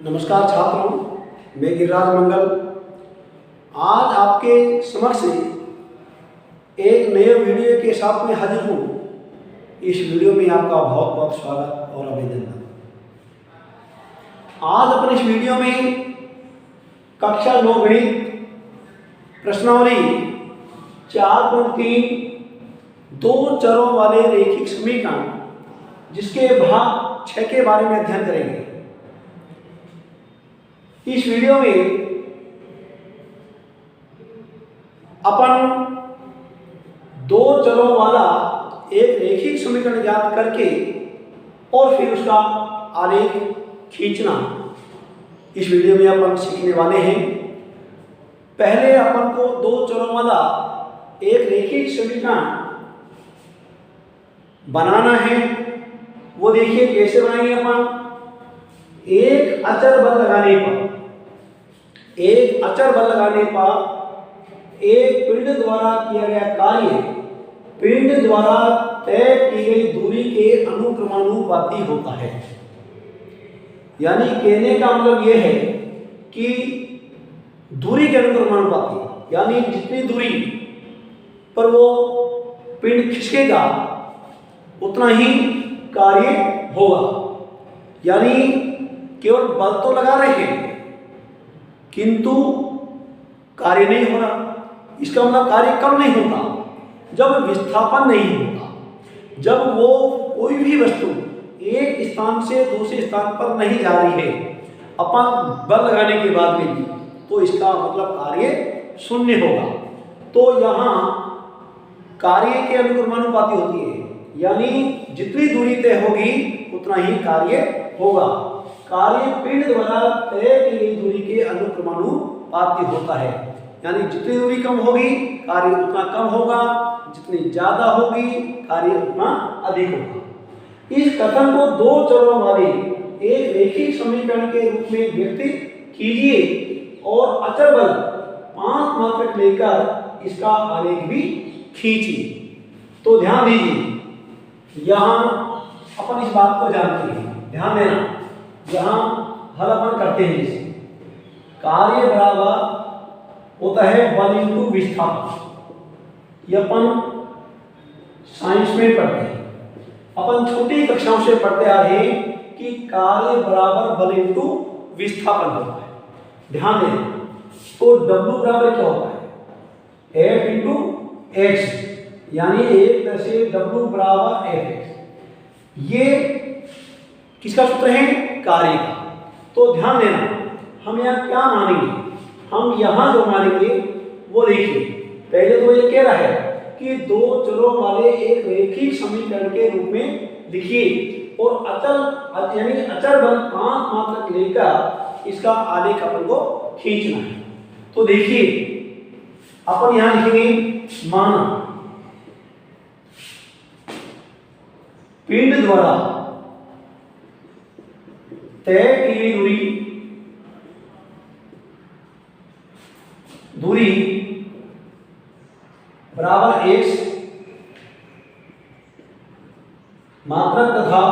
नमस्कार छात्रों, मैं गिरिराज मंगल आज आपके समक्ष एक नए वीडियो के साथ में हाजिर हूँ। इस वीडियो में आपका बहुत बहुत स्वागत और अभिनंदन। आज अपन इस वीडियो में कक्षा 9 गणित प्रश्नावली 4.3 दो चरों वाले रैखिक समीकरण जिसके भाग 6 के बारे में अध्ययन करेंगे। इस वीडियो में अपन दो चरों वाला एक रैखिक समीकरण ज्ञात करके और फिर उसका आलेख खींचना इस वीडियो में अपन सीखने वाले हैं। पहले अपन को दो चरों वाला एक रैखिक समीकरण बनाना है। वो देखिए कैसे बनाएंगे अपन। एक अचर बल लगाने पर एक पिंड द्वारा किया गया कार्य पिंड द्वारा तय की गई दूरी के अनुक्रमानुपाती होता है। यानी कहने का मतलब यह है कि दूरी के अनुक्रमानुपाती, यानी जितनी दूरी पर वो पिंड खिसकेगा उतना ही कार्य होगा। यानी केवल बल तो लगा रहे हैं किंतु कार्य नहीं हो रहा। इसका मतलब कार्य कब नहीं होता? जब विस्थापन नहीं होता, जब वो कोई भी वस्तु एक स्थान से दूसरे स्थान पर नहीं जा रही है अपन बल लगाने के बाद में भी, तो इसका मतलब कार्य शून्य होगा। तो यहाँ कार्य के अनुक्रमानुपाती होती है, यानी जितनी दूरी तय होगी उतना ही कार्य होगा। कार्य पिंड द्वारा तय की गई दूरी के अनुक्रमानुपाती होता है। यानी जितनी दूरी कम होगी कार्य उतना कम होगा, जितनी ज्यादा होगी कार्य उतना अधिक होगा। इस कथन को दो चरों वाले एक रैखिक समीकरण के रूप में व्यक्त कीजिए और अचर बल 5 मात्रक लेकर इसका आलेख भी खींचिए। तो ध्यान दीजिए, यहाँ अपन इस बात को जानते हैं, ध्यान देना। यहाँ हल अपन करते हैं जैसे कार्य बराबर होता है बल इंटू विस्थापन। ये अपन साइंस में पढ़ते हैं, अपन छोटी कक्षाओं से पढ़ते आ रहे हैं कि कार्य बराबर बल इंटू विस्थापन होता है। ध्यान देना। तो W बराबर क्या होता है? F इंटू एक्स, यानी एक तरह से W बराबर Fx। ये किसका सूत्र है? कार्य का। तो ध्यान देना, हम यहाँ क्या मानेंगे? हम यहाँ जो मानेंगे वो देखिए। पहले तो ये कह रहा है कि दो चरों वाले एक रैखिक समीकरण के रूप में लिखिए और अचल यानी अचर बल 5 मात्रक लेकर इसका आलेख अपन को खींचना है। तो देखिए अपन यहाँ लिखेंगे माना पिंड द्वारा तय की गई दूरी बराबर x मात्रक तथा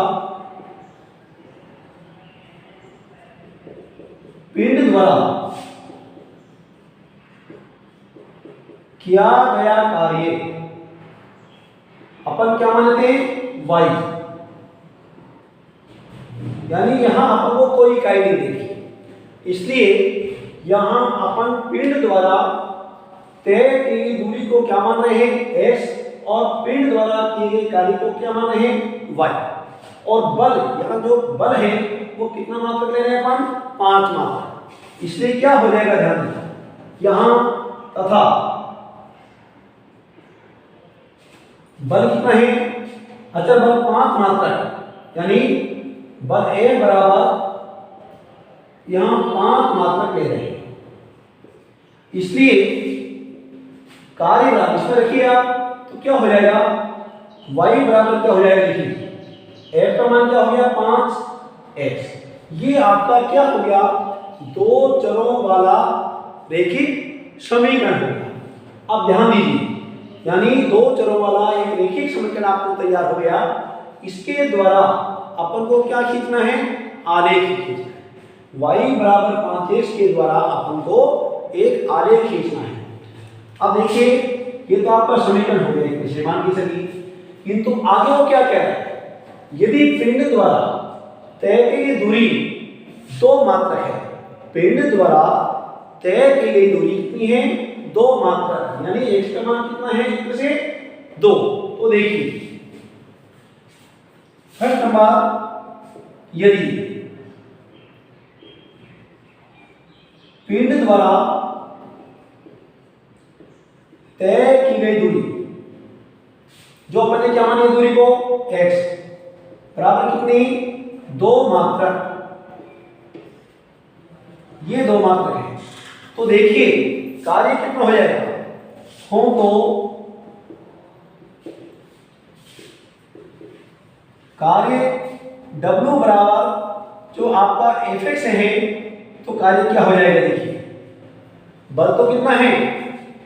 पिंड द्वारा किया गया कार्य अपन क्या मानते हैं? y। यानी यहां अपन को कोई इकाई नहीं देखी, इसलिए यहां अपन पिंड द्वारा तय की गई दूरी को क्या मान रहे हैं? x, और पिंड द्वारा किए गए कार्य को क्या मान रहे हैं? y। और बल, यहां जो बल है वो कितना मात्रक ले रहे हैं अपन? 5 मात्रक। इसलिए क्या हो जाएगा? ध्यान देना, यहां तथा बल कितना है? अचर बल 5 मात्रक, यानी बल A बराबर यहां 5 मात्रक ले रहे हैं। इसलिए कार्य बराबर इसमें रखिए आप, तो क्या हो जाएगा? y बराबर क्या हो जाएगा? देखिए f का मान क्या हो गया? 5x। ये आपका क्या हो गया? दो चरों वाला रैखिक समीकरण हो गया। अब ध्यान दीजिए, यानी दो चरों वाला एक रैखिक समीकरण आपको तैयार हो गया। इसके द्वारा अपन को क्या खींचना है? आलेख खींचना है। y बराबर 5x के द्वारा अपन को एक आलेख खींचना है। अब देखिए ये तो आपका समीकरण हो गया एक विषयमान की सभी, किंतु आगे वो क्या कह रहा है, यदि पिंड द्वारा तय की गई दूरी 2 मात्रक है, पिंड द्वारा तय की गई दूरी कितनी है, 2 मात्रक, यानी x का मान कितना है, 1 से 2। तो देखिए फर्स्ट नंबर, यदि पिंड द्वारा तय की गई दूरी, जो अपन ने क्या मानी दूरी को, x बराबर कितनी, 2 मात्रक, ये 2 मात्रक है। तो देखिए कार्य कितना हो जाएगा, हो तो कार्य W बराबर जो आपका fx है, तो कार्य क्या हो जाएगा, देखिए बल तो कितना है,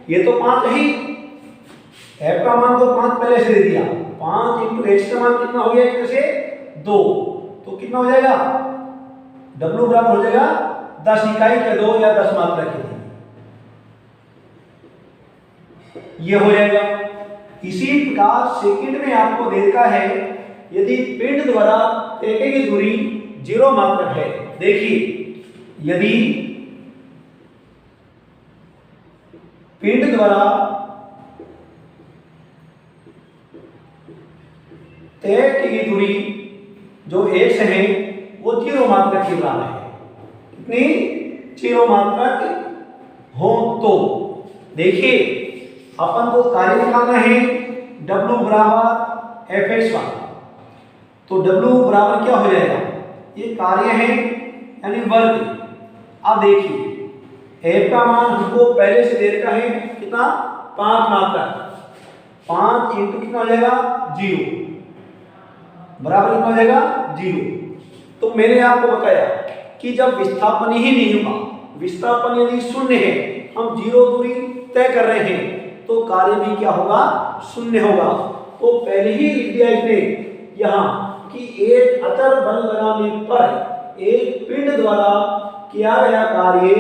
ये तो 5 है ही, f का मान तो 5 पहले से दे दिया, 5 इंटू h का मान कितना हो गया, 1 से 2, तो कितना हो जाएगा, W बराबर हो जाएगा 10 इकाई के 2 या 10 मात्रा के 2, ये हो जाएगा। इसी प्रकार सेकंड में आपको देखा है, यदि पिंड द्वारा तय की गई दूरी 0 मात्रक है, देखिए यदि पिंड द्वारा तय की गई दूरी जो x है वो 0 मात्रक के बराबर है, कितनी, 0 मात्रक हो तो देखिए अपन को कार्य निकालना है, W बराबर fx1, तो W बराबर क्या हो जाएगा, ये कार्य है यानी वर्ग। अब देखिए f का मान हमको पहले से दे रखा है कितना, 5 मात्रक, 5 इंटू कितना हो जाएगा, 0 बराबर कितना हो जाएगा, 0। तो मैंने आपको बताया कि जब विस्थापन ही नहीं होगा, विस्थापन यदि शून्य है, हम 0 दूरी तय कर रहे हैं, तो कार्य भी क्या होगा, शून्य होगा। तो पहले ही लिख दिया इसने यहाँ कि एक अचर बल लगाने पर एक पिंड द्वारा किया गया कार्य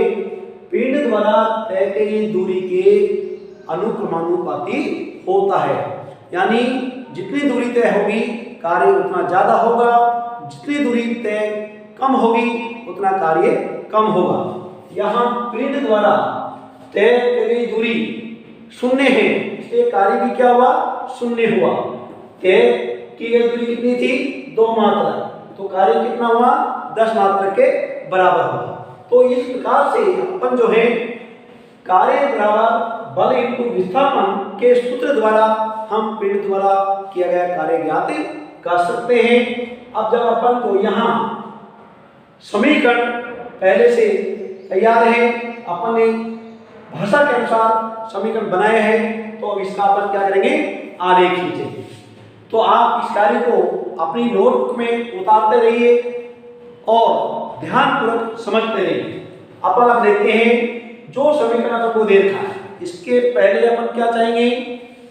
पिंड द्वारा तय की गई दूरी के अनुक्रमानुपाती होता है, यानी जितनी दूरी तय होगी कार्य उतना ज्यादा होगा, जितनी दूरी तय कम होगी उतना कार्य कम होगा। यहाँ पिंड द्वारा तय की गई दूरी शून्य है, इसलिए कार्य भी क्या हुआ, शून्य हुआ। तय की गई दूरी कितनी थी, 2 मात्रक, तो कार्य कितना हुआ, 10 मात्रक के बराबर हुआ। तो इस प्रकार से अपन जो है कार्य बराबर बल इंटू विस्थापन के सूत्र द्वारा हम पिंड द्वारा किया गया कार्य ज्ञात कर सकते हैं। अब जब अपन को यहाँ समीकरण पहले से तैयार है, अपन ने भाषा के अनुसार समीकरण बनाए हैं, तो अब इसका अपन क्या करेंगे, आलेख खींचेंगे। तो आप इस कार्य को अपनी नोटबुक में उतारते रहिए और ध्यानपूर्वक समझते रहिए। अपन अब देखते हैं जो समीकरण अपन को दे रखा है, इसके पहले अपन क्या चाहेंगे,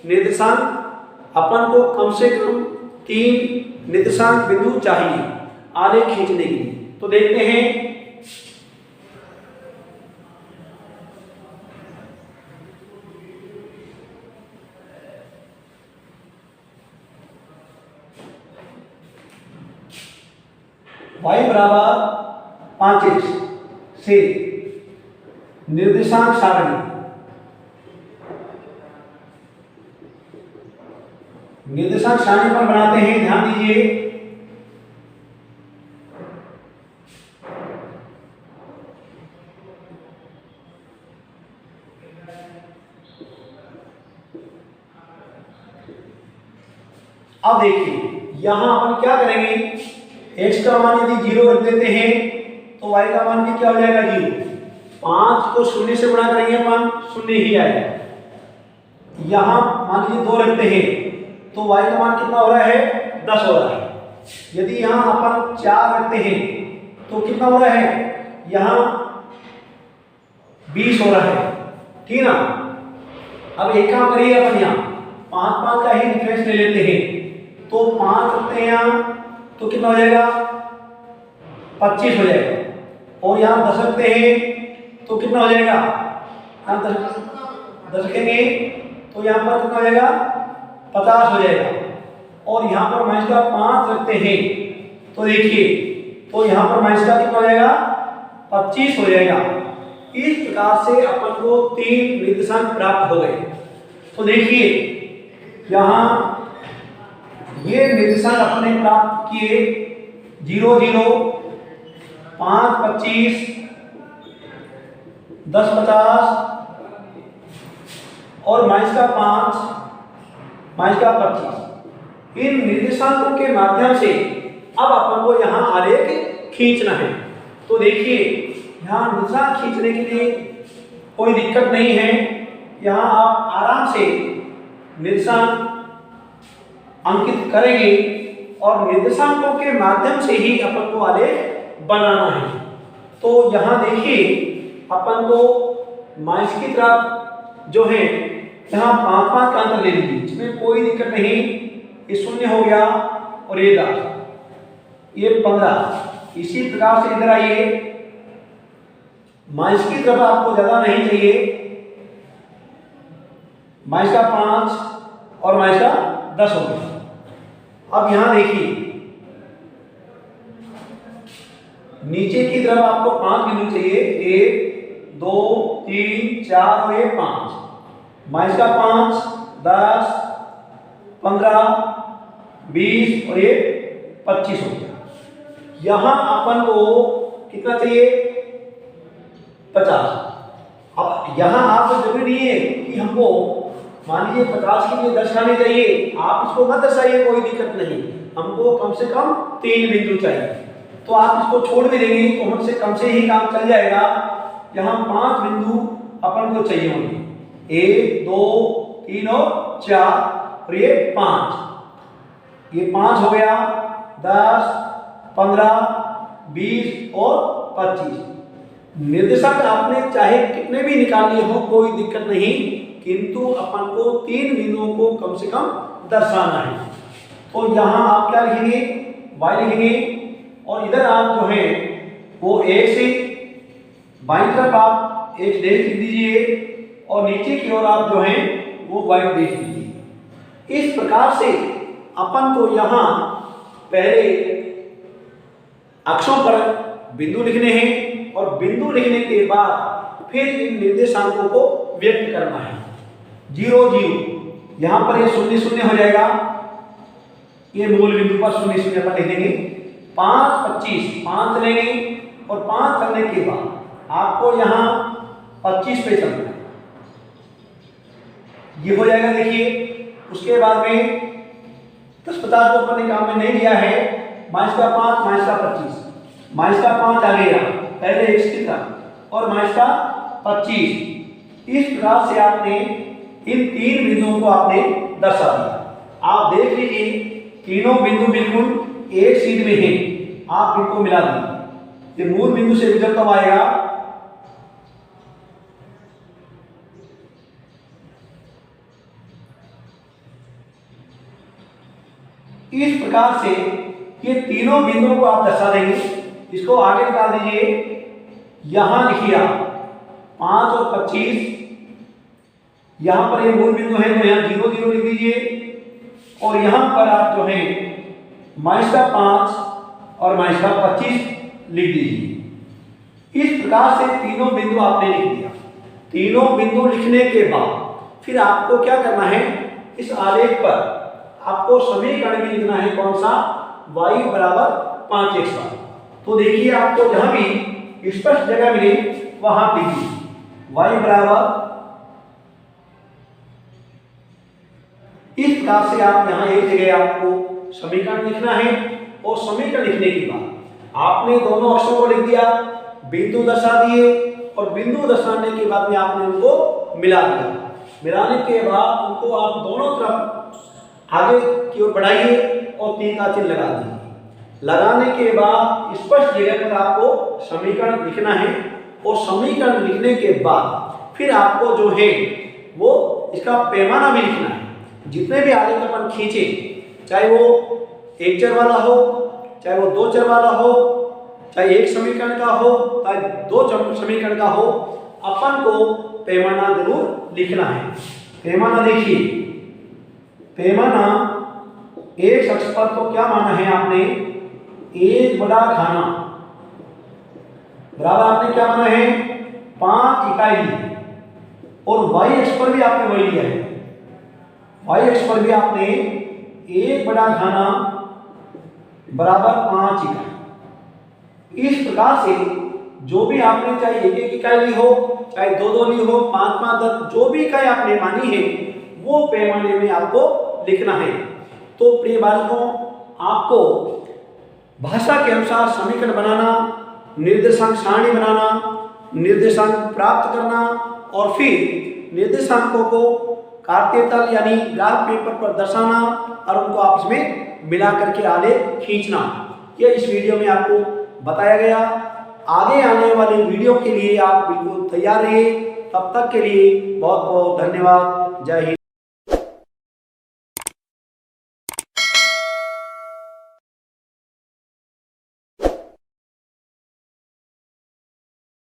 निर्देशांक। अपन को कम से कम 3 निर्देशांक बिंदु चाहिए आलेख खींचने के लिए। तो देखते हैं y बराबर 5x से निर्देशांक सारणी, निर्देशांक सारणी पर बनाते हैं, ध्यान दीजिए। अब देखिए यहां अपन क्या करेंगे, x का मान यदि 0 रख देते हैं तो y का मान भी क्या हो जाएगा, 0। 5 को 0 से गुणा करेंगे अपन, 0 ही आएगा। यहां मान लीजिए 2 रखते हैं तो y का मान कितना हो रहा है, 10 हो रहा है। यदि यहां अपन 4 रखते हैं तो कितना हो रहा है, यहां 20 हो रहा है, ठीक ना। अब एक काम करिए अपन यहाँ 5 का ही डिफरेंस ले लेते हैं, तो 5 रखते हैं यहाँ तो कितना हो जाएगा, 25 हो जाएगा। और यहाँ 10 रखते हैं तो कितना हो जाएगा, यहाँ 10 रखेंगे तो यहाँ पर कितना हो जाएगा, 50 हो जाएगा। और यहाँ पर माइनस का 5 रखते हैं तो देखिए, तो यहाँ पर माइनस का कितना हो जाएगा, 25 हो जाएगा। इस प्रकार से अपन को 3 निर्देशांक प्राप्त हो गए। तो देखिए यहाँ ये निर्देशांक अपने प्राप्त किए 0 0, 5 25, 10 50 और माइनस का 5, माइनस का 25। इन निर्देशांकों के माध्यम से अब अपन को यहाँ आलेख खींचना है। तो देखिए यहाँ निर्देशांक खींचने के लिए कोई दिक्कत नहीं है, यहाँ आप आराम से निर्देशांक अंकित करेंगे और निर्देशांकों के माध्यम से ही अपन को आलेख बनाना है। तो यहाँ देखिए अपन को माइनस की तरफ जो है यहाँ 5 5 का अंतर ले लीजिए, इसमें कोई दिक्कत नहीं। ये 0 हो गया और ये 10, ये 15। इसी प्रकार से इधर आइए, माइनस की तरफ आपको ज्यादा नहीं चाहिए, माइनस का 5 और माइनस का 10 हो गया। अब यहां देखिए नीचे की तरफ आपको 5 बिंदु चाहिए, 1 2 3 4 और ये 5। माइनस का 5, 10 15 20 और ये 25 हो गया। यहां अपन को कितना चाहिए, 50। अब यहां आप जरूरी नहीं है कि हमको मान लीजिए 50 के लिए 10 आने चाहिए, आप इसको मत दर्शाइए, कोई दिक्कत नहीं। हमको कम से कम 3 बिंदु चाहिए, तो आप इसको छोड़ भी देंगे तो कम से ही काम चल जाएगा। यहाँ 5 बिंदु अपन को चाहिए होंगे, 1 2 3 और 4 और ये 5। ये 5 हो गया, 10 15 20 और 25। निर्देशांक आपने चाहे कितने भी निकाल लिए हो कोई दिक्कत नहीं, किंतु अपन को 3 बिंदुओं को कम से कम दर्शाना है। तो यहाँ आप क्या लिखेंगे, y लिखेंगे और इधर आप जो है वो 1 से बाईं तरफ आप एक डेश लिख दीजिए और नीचे की ओर आप जो है वो y डेश दीजिए। इस प्रकार से अपन को यहाँ पहले अक्षों पर बिंदु लिखने हैं और बिंदु लिखने के बाद फिर इन निर्देशांकों को व्यक्त करना है। 0 0 यहाँ पर ये 0 0 हो जाएगा, ये मूल बिंदु पर 0 0 पर लिख देंगे। 5 25 5 लेंगे और 5 करने के बाद आपको यहाँ 25 पे चलना है, ये हो जाएगा। देखिए उसके बाद में 10 50 को अपने काम में नहीं लिया है, माइनस का 5 माइनस का 25, माइनस का 5 आ गया पहले x की तरफ और माइनस का 25। इस प्रकार से आपने इन 3 बिंदुओं को आपने दर्शा दिया। आप देख लीजिए तीनों बिंदु बिल्कुल एक सीध में हैं, आप इनको मिला दीजिए। ये मूल बिंदु से विचलन कब आएगा, इस प्रकार से ये तीनों बिंदुओं को आप दर्शा देंगे। इसको आगे निकाल दीजिए, यहां लिखिए आप 5 और 25, यहां पर ये मूल बिंदु है तो यहां 0 0 लिख दीजिए और यहां पर आप जो है माइनस का 5 और माइनस का 25 लिख दीजिए। इस प्रकार से तीनों बिंदु आपने लिख दिया। तीनों बिंदु लिखने के बाद फिर आपको क्या करना है, इस आलेख पर आपको समीकरण भी लिखना है, कौन सा, y बराबर 5x। तो देखिए आपको जहां भी स्पष्ट जगह मिले वहां लिखिए y बराबर, इस प्रकार से आप यहां एक जगह आपको समीकरण लिखना है और समीकरण लिखने के बाद आपने दोनों अक्षरों को लिख दिया, बिंदु दर्शा दिए और बिंदु दर्शाने के बाद में आपने उनको मिला दिया। मिलाने के बाद उनको आप दोनों तरफ आगे की ओर बढ़ाइए और 3 का चिन्ह लगा दीजिए। लगाने के बाद स्पष्ट जगह पर आपको समीकरण लिखना है और समीकरण लिखने के बाद फिर आपको जो है वो इसका पैमाना भी लिखना है। जितने भी आलेख अपन खींचे, चाहे वो 1 चर वाला हो, चाहे वो 2 चर वाला हो, चाहे एक समीकरण का हो चाहे दो समीकरण का हो, अपन को पैमाना जरूर लिखना है। पैमाना देखिए, पैमाना एक अक्ष पर तो क्या माना है आपने, एक बड़ा खाना बराबर आपने क्या माना है 5 इकाई ली, और वाई अक्ष पर भी आपने वही लिया है। वाई अक्ष पर भी आपने एक बड़ा खाना बराबर 5 इकाई। इस प्रकार से जो भी आपने चाहे एक इकाई ली हो चाहे दो ली हो, 5 10 जो भी इकाई आपने मानी है वो पैमाने में आपको लिखना है। तो प्रिय बालकों, आपको भाषा के अनुसार समीकरण बनाना, निर्देशांक सारणी बनाना, निर्देशांक प्राप्त करना और फिर निर्देशांकों को कांटे तल यानी ग्राफ पेपर पर दर्शाना और उनको आपस में मिला करके आलेख खींचना, यह इस वीडियो में आपको बताया गया। आगे आने वाले वीडियो के लिए आप बिल्कुल तैयार रहिए। तब तक के लिए बहुत बहुत धन्यवाद। जय हिंद।